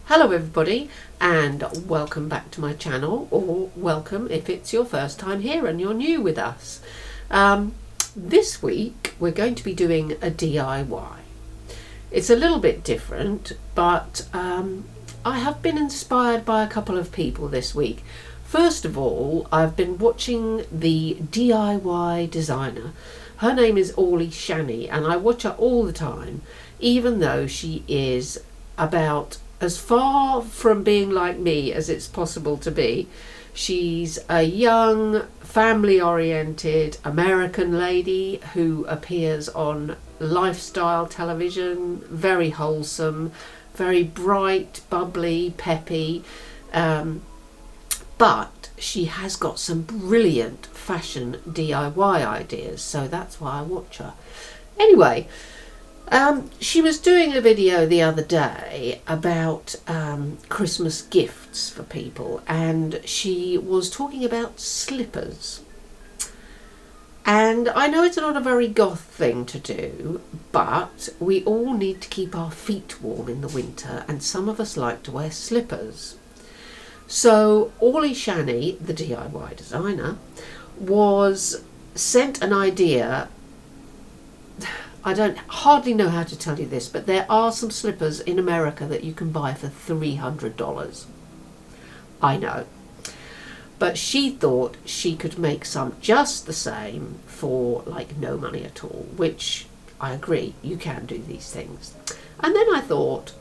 Hello everybody and welcome back to my channel, or welcome if it's your first time here and you're new with us. This week we're going to be doing a DIY. It's a little bit different, but I have been inspired by a couple of people this week. First of all, I've been watching the DIY designer. Her name is Orly Shani and I watch her all the time, even though she is about as far from being like me as it's possible to be. She's a young, family-oriented American lady who appears on lifestyle television, very wholesome, very bright, bubbly, peppy, but she has got some brilliant fashion DIY ideas, so that's why I watch her. Anyway, she was doing a video the other day about Christmas gifts for people, and she was talking about slippers. And I know it's not a very goth thing to do, but we all need to keep our feet warm in the winter, and some of us like to wear slippers. So Orly Shani, the DIY designer, was sent an idea. I don't hardly know how to tell you this, but there are some slippers in America that you can buy for $300. I know. But she thought she could make some just the same for like no money at all, which I agree, you can do these things. And then I thought,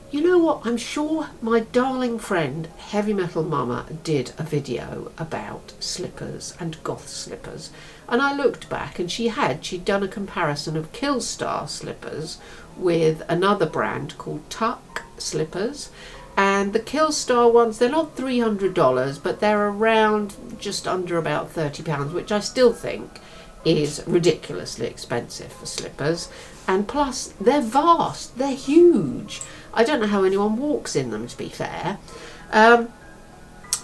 you know what, I'm sure my darling friend Heavy Metal Momma did a video about slippers and goth slippers. And I looked back and she'd done a comparison of Killstar slippers with another brand called Tuck slippers. And the Killstar ones, they're not $300, but they're around just under about £30, which I still think is ridiculously expensive for slippers. And plus, they're vast, they're huge. I don't know how anyone walks in them, to be fair.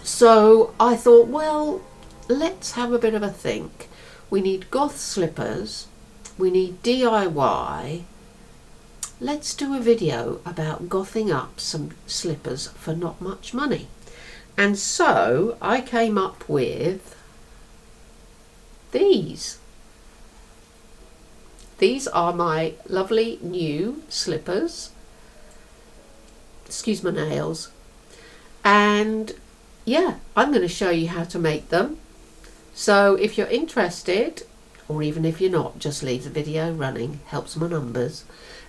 So I thought, well, let's have a bit of a think. We need goth slippers, we need DIY. Let's do a video about gothing up some slippers for not much money. And so I came up with these. These are my lovely new slippers. Excuse my nails. And yeah, I'm going to show you how to make them. So if you're interested, or even if you're not, just leave the video running, helps my numbers.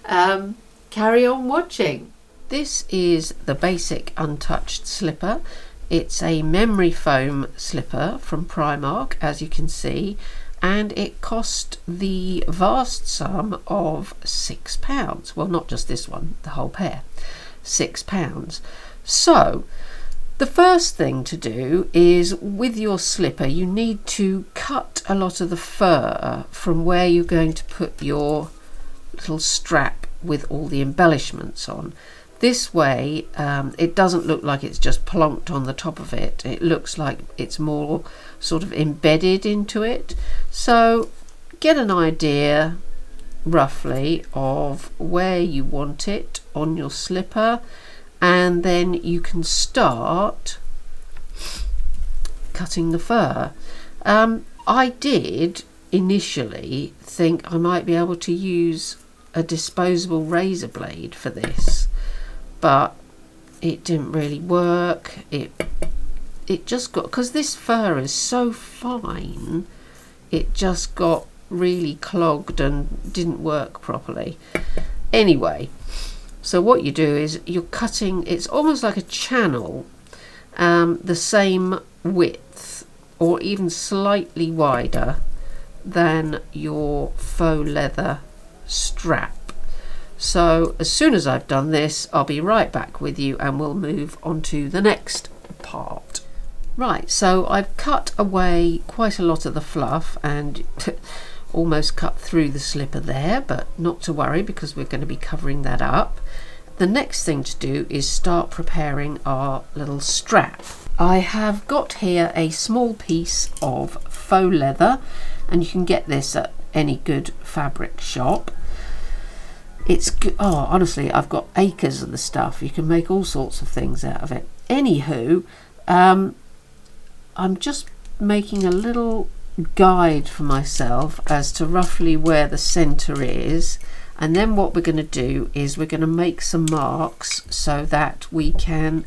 Carry on watching. This is the basic untouched slipper. It's a memory foam slipper from Primark, as you can see, and it cost the vast sum of £6. Well, not just this one, the whole pair. £6. So the first thing to do is, with your slipper, you need to cut a lot of the fur from where you're going to put your little strap with all the embellishments on. This way it doesn't look like it's just plonked on the top of it. It looks like it's more sort of embedded into it. So get an idea roughly of where you want it on your slipper, and then you can start cutting the fur. I did initially think I might be able to use a disposable razor blade for this, but it didn't really work. It just got, because this fur is so fine, it just got really clogged and didn't work properly. Anyway, so what you do is you're cutting, it's almost like a channel, the same width or even slightly wider than your faux leather strap. So as soon as I've done this, I'll be right back with you and we'll move on to the next part. Right, so I've cut away quite a lot of the fluff and almost cut through the slipper there, but not to worry because we're going to be covering that up. The next thing to do is start preparing our little strap. I have got here a small piece of faux leather, and you can get this at any good fabric shop. it's oh, honestly, I've got acres of the stuff. You can make all sorts of things out of it. Anywho, I'm just making a little guide for myself as to roughly where the center is, and then what we're going to do is we're going to make some marks so that we can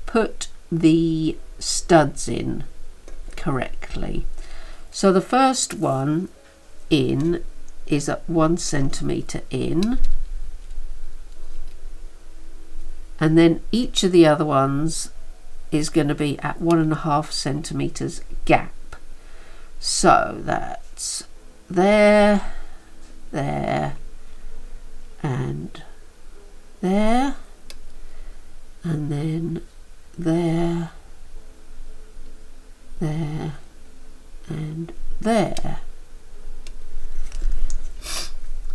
put the studs in correctly. So the first one in is at 1 centimetre in, and then each of the other ones is going to be at 1.5 centimetres gap. So that's there, there, and there, and then there, there, and there.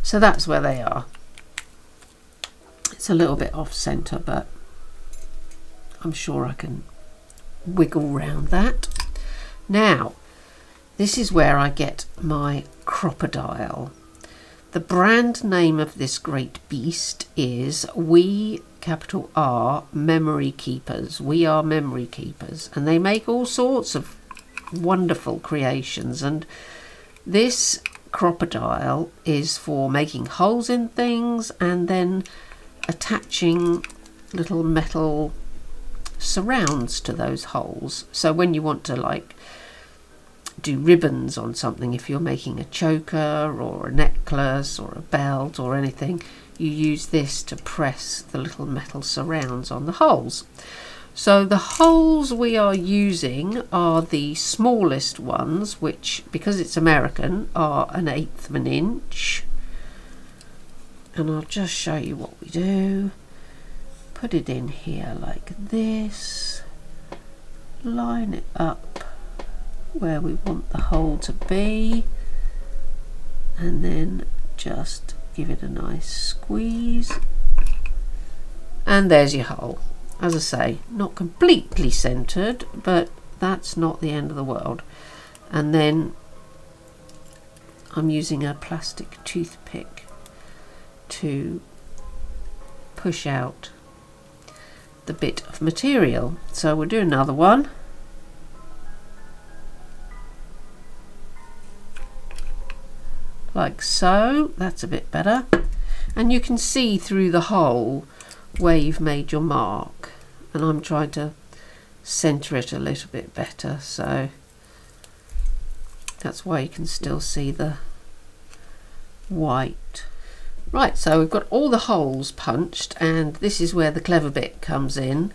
So that's where they are. It's a little bit off centre, but I'm sure I can wiggle round that. Now, this is where I get my crocodile. The brand name of this great beast is We, capital R, Memory Keepers. We are memory keepers, and they make all sorts of wonderful creations, and this crocodile is for making holes in things and then attaching little metal surrounds to those holes. So when you want to like do ribbons on something, if you're making a choker or a necklace or a belt or anything, you use this to press the little metal surrounds on the holes. So the holes we are using are the smallest ones, which, because it's American, are 1/8 of an inch. And I'll just show you what we do. Put it in here like this. Line it up where we want the hole to be. And then just give it a nice squeeze. And there's your hole. As I say, not completely centered, but that's not the end of the world. And then I'm using a plastic toothpick to push out the bit of material. So we'll do another one. Like so. That's a bit better. And you can see through the hole where you've made your mark, and I'm trying to center it a little bit better, so that's why you can still see the white. Right, so we've got all the holes punched, and this is where the clever bit comes in.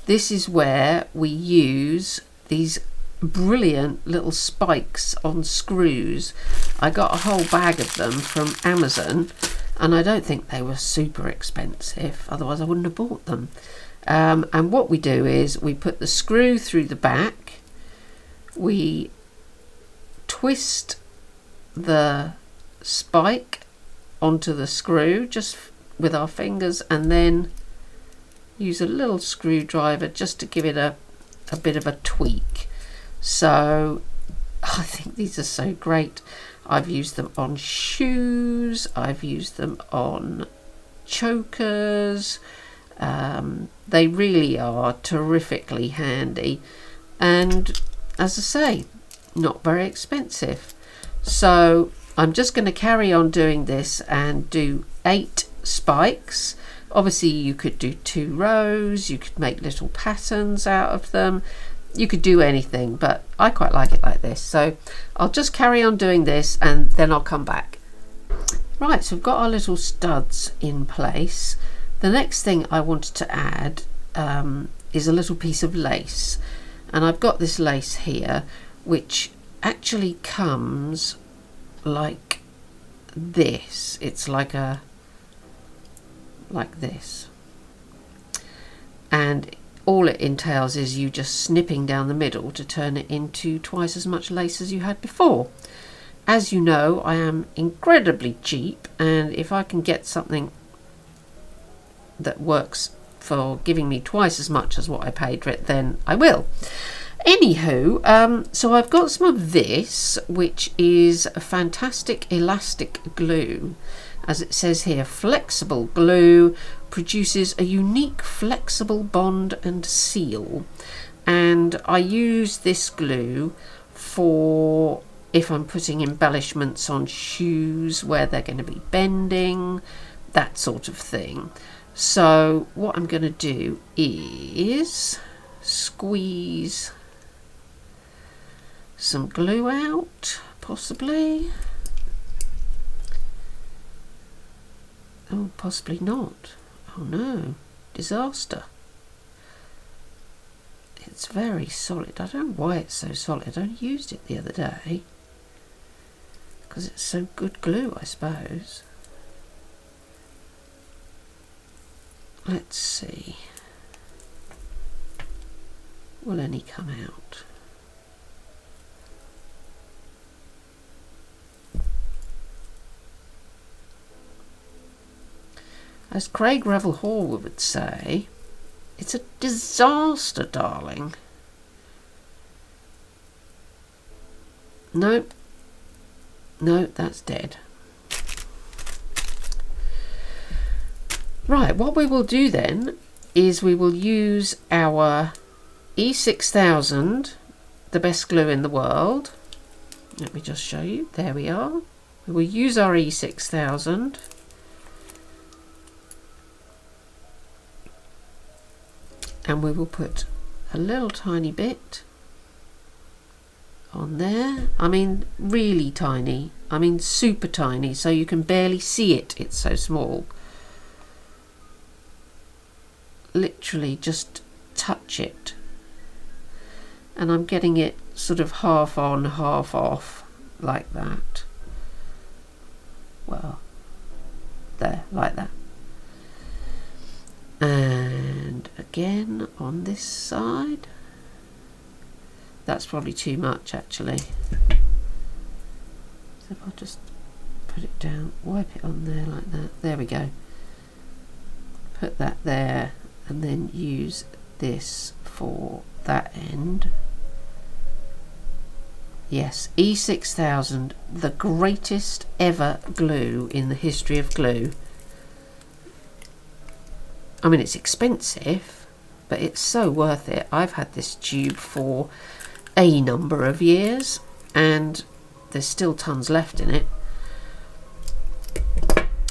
This is where we use these brilliant little spikes on screws. I got a whole bag of them from Amazon, and I don't think they were super expensive, otherwise I wouldn't have bought them. And what we do is we put the screw through the back, we twist the spike onto the screw just with our fingers, and then use a little screwdriver just to give it a bit of a tweak. So I think these are so great. I've used them on shoes, I've used them on chokers. They really are terrifically handy, and as I say, not very expensive. So I'm just going to carry on doing this and do 8 spikes. Obviously you could do 2 rows, you could make little patterns out of them, you could do anything, but I quite like it like this. So I'll just carry on doing this and then I'll come back. Right, so we've got our little studs in place. The next thing I wanted to add is a little piece of lace, and I've got this lace here which actually comes like this. It's like this, and all it entails is you just snipping down the middle to turn it into twice as much lace as you had before. As you know, I am incredibly cheap, and if I can get something that works for giving me twice as much as what I paid for it, then I will. Anywho, so I've got some of this, which is a fantastic elastic glue, as it says here, flexible glue produces a unique flexible bond and seal. And I use this glue for if I'm putting embellishments on shoes where they're going to be bending, that sort of thing. So what I'm going to do is squeeze some glue out, possibly. Oh, possibly not. Oh no, disaster. It's very solid. I don't know why it's so solid. I only used it the other day because it's so good glue, I suppose. Let's see. Will any come out? As Craig Revel Hall would say, it's a disaster, darling. Nope. No, that's dead. Right, what we will do then is we will use our E6000, the best glue in the world. Let me just show you. There we are. We will use our E6000. And we will put a little tiny bit on there. I mean, really tiny. I mean, super tiny, so you can barely see it. It's so small. Literally just touch it. And I'm getting it sort of half on, half off, like that. Well, there, like that. And again on this side. That's probably too much actually. So if I'll just put it down, wipe it on there like that. There we go. Put that there and then use this for that end. Yes, E6000, the greatest ever glue in the history of glue. I mean, it's expensive, but it's so worth it. I've had this tube for a number of years and there's still tons left in it.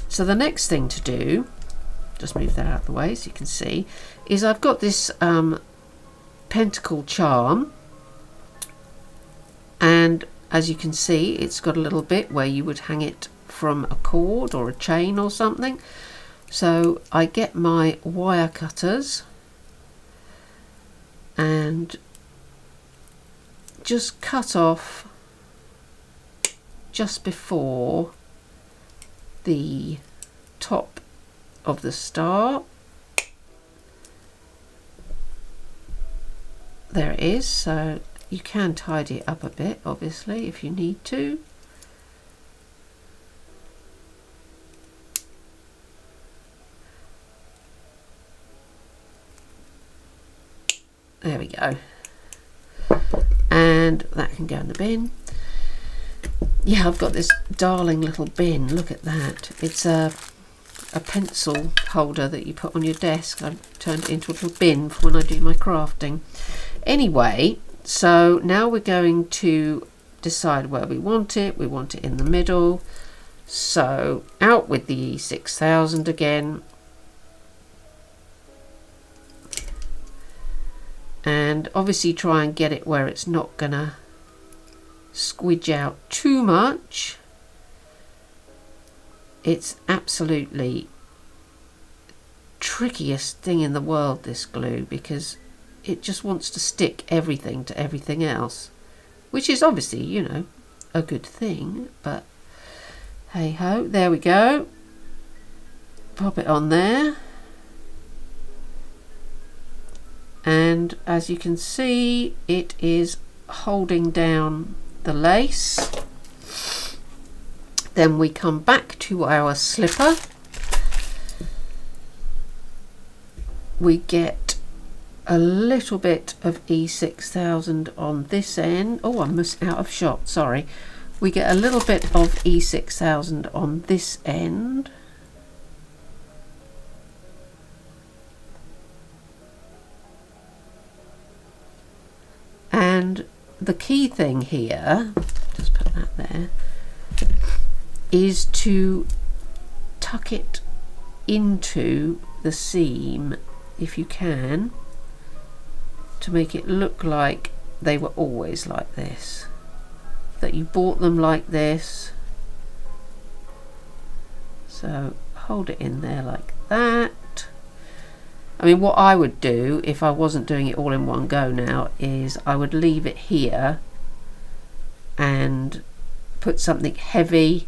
So the next thing to do, just move that out of the way so you can see, is I've got this pentacle charm, and as you can see it's got a little bit where you would hang it from a cord or a chain or something. So I get my wire cutters and just cut off just before the top of the star. There it is. So you can tidy it up a bit obviously if you need to. There we go. And that can go in the bin. Yeah, I've got this darling little bin. Look at that. It's a pencil holder that you put on your desk. I've turned it into a little bin for when I do my crafting. Anyway, so now we're going to decide where we want it. We want it in the middle. So out with the E6000 again. And obviously try and get it where it's not gonna squidge out too much. It's absolutely trickiest thing in the world, this glue, because it just wants to stick everything to everything else, which is obviously, you know, a good thing, but hey ho. There we go. Pop it on there. And as you can see, it is holding down the lace. Then we come back to our slipper. We get a little bit of E6000 on this end. Oh, I'm out of shot, sorry. We get a little bit of E6000 on this end. And the key thing here, just put that there, is to tuck it into the seam if you can, to make it look like they were always like this, that you bought them like this. So hold it in there like that. I mean, what I would do if I wasn't doing it all in one go now is I would leave it here and put something heavy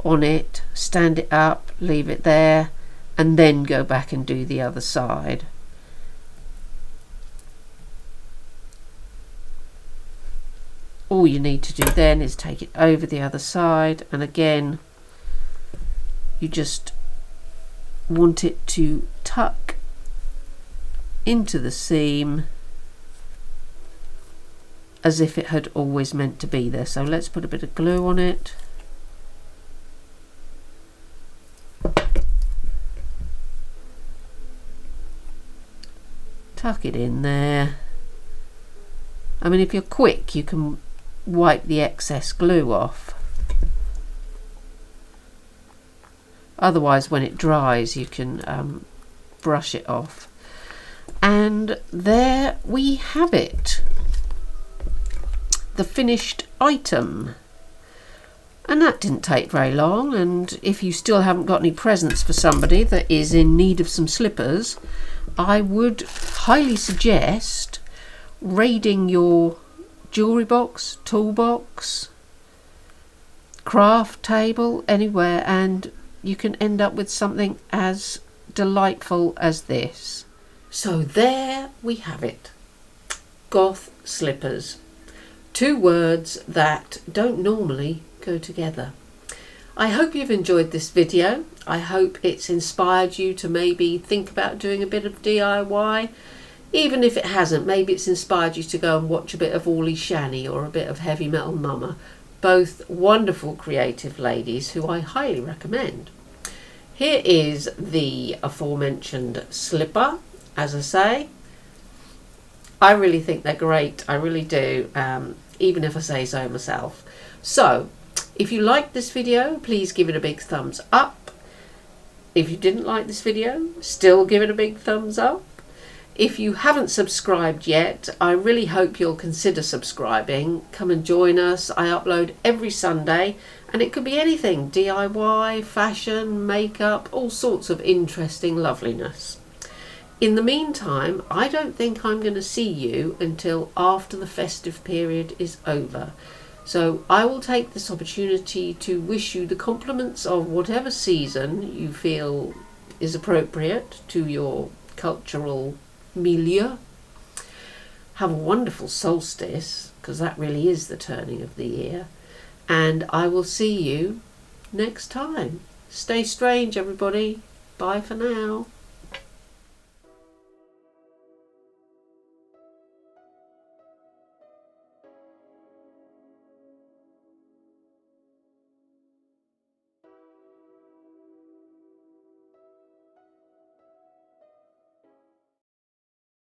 on it, stand it up, leave it there, and then go back and do the other side. All you need to do then is take it over the other side, and again you just want it to tuck into the seam as if it had always meant to be there. So let's put a bit of glue on it. Tuck it in there. I mean, if you're quick, you can wipe the excess glue off. Otherwise, when it dries, you can brush it off. And there we have it, the finished item. And that didn't take very long, and if you still haven't got any presents for somebody that is in need of some slippers, I would highly suggest raiding your jewellery box, toolbox, craft table, anywhere, and you can end up with something as delightful as this. So there we have it, goth slippers. Two words that don't normally go together. I hope you've enjoyed this video. I hope it's inspired you to maybe think about doing a bit of DIY. Even if it hasn't, maybe it's inspired you to go and watch a bit of Orly Shani or a bit of Heavy Metal Momma. Both wonderful creative ladies who I highly recommend. Here is the aforementioned slipper. As I say, I really think they're great. I really do, even if I say so myself. So, if you liked this video, please give it a big thumbs up. If you didn't like this video, still give it a big thumbs up. If you haven't subscribed yet, I really hope you'll consider subscribing. Come and join us. I upload every Sunday, and it could be anything: DIY, fashion, makeup, all sorts of interesting loveliness. In the meantime, I don't think I'm going to see you until after the festive period is over. So I will take this opportunity to wish you the compliments of whatever season you feel is appropriate to your cultural milieu. Have a wonderful solstice, because that really is the turning of the year. And I will see you next time. Stay strange, everybody. Bye for now.